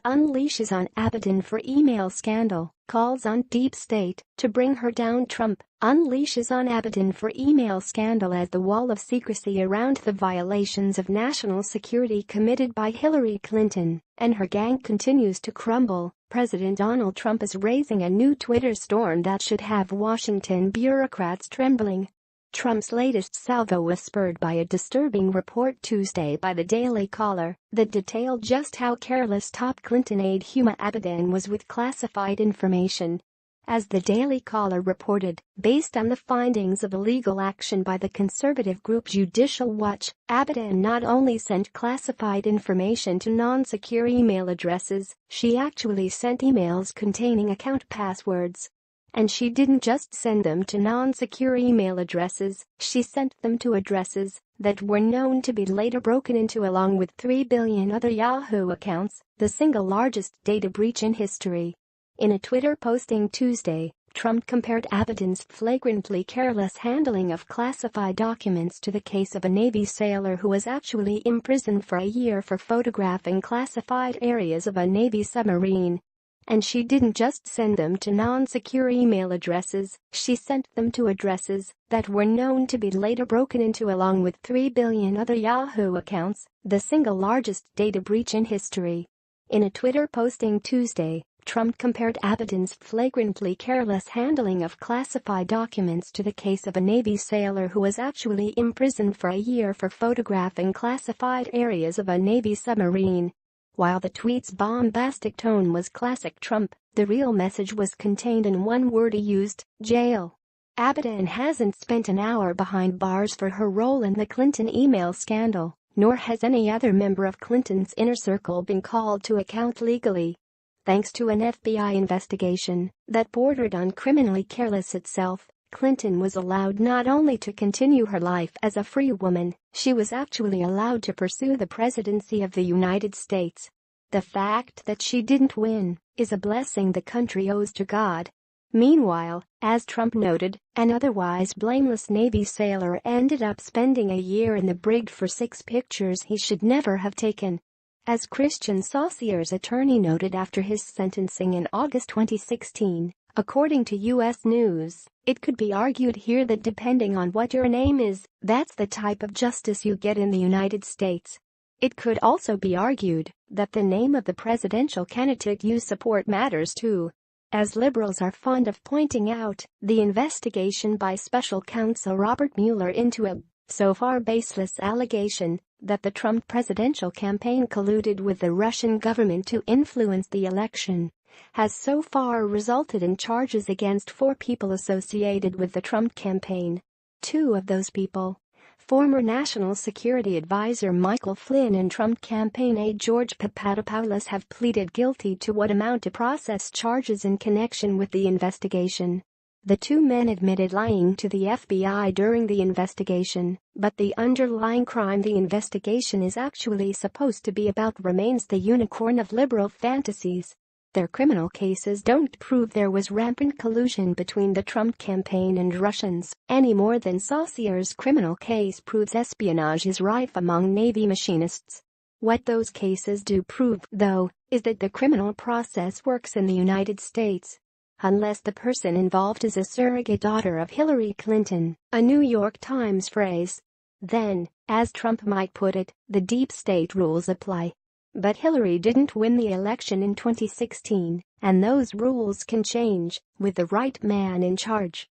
Trump unleashes on Abedin for email scandal, calls on deep state to bring her down. Trump unleashes on Abedin for email scandal as the wall of secrecy around the violations of national security committed by Hillary Clinton and her gang continues to crumble. President Donald Trump is raising a new Twitter storm that should have Washington bureaucrats trembling. Trump's latest salvo was spurred by a disturbing report Tuesday by the Daily Caller that detailed just how careless top Clinton aide Huma Abedin was with classified information. As the Daily Caller reported, based on the findings of illegal action by the conservative group Judicial Watch, Abedin not only sent classified information to non-secure email addresses, she actually sent emails containing account passwords. And she didn't just send them to non-secure email addresses, she sent them to addresses that were known to be later broken into along with 3 billion other Yahoo accounts, the single largest data breach in history. In a Twitter posting Tuesday, Trump compared Abedin's flagrantly careless handling of classified documents to the case of a Navy sailor who was actually imprisoned for a year for photographing classified areas of a Navy submarine. And she didn't just send them to non-secure email addresses, she sent them to addresses that were known to be later broken into along with 3 billion other Yahoo accounts, the single largest data breach in history. In a Twitter posting Tuesday, Trump compared Abedin's flagrantly careless handling of classified documents to the case of a Navy sailor who was actually imprisoned for a year for photographing classified areas of a Navy submarine. While the tweet's bombastic tone was classic Trump, the real message was contained in one word he used: jail. Abedin hasn't spent an hour behind bars for her role in the Clinton email scandal, nor has any other member of Clinton's inner circle been called to account legally. Thanks to an FBI investigation that bordered on criminally careless itself, Clinton was allowed not only to continue her life as a free woman, she was actually allowed to pursue the presidency of the United States. The fact that she didn't win is a blessing the country owes to God. Meanwhile, as Trump noted, an otherwise blameless Navy sailor ended up spending a year in the brig for 6 pictures he should never have taken. As Christian Saucier's attorney noted after his sentencing in August 2016, according to U.S. News, it could be argued here that depending on what your name is, that's the type of justice you get in the United States. It could also be argued that the name of the presidential candidate you support matters too. As liberals are fond of pointing out, the investigation by special counsel Robert Mueller into a so far baseless allegation that the Trump presidential campaign colluded with the Russian government to influence the election has so far resulted in charges against 4 people associated with the Trump campaign. 2 of those people, former National Security Advisor Michael Flynn and Trump campaign aide George Papadopoulos, have pleaded guilty to what amount to process charges in connection with the investigation. The 2 men admitted lying to the FBI during the investigation, but the underlying crime the investigation is actually supposed to be about remains the unicorn of liberal fantasies. Their criminal cases don't prove there was rampant collusion between the Trump campaign and Russians, any more than Saucier's criminal case proves espionage is rife among Navy machinists. What those cases do prove, though, is that the criminal process works in the United States. Unless the person involved is a surrogate daughter of Hillary Clinton, a New York Times phrase. Then, as Trump might put it, the deep state rules apply. But Hillary didn't win the election in 2016, and those rules can change with the right man in charge.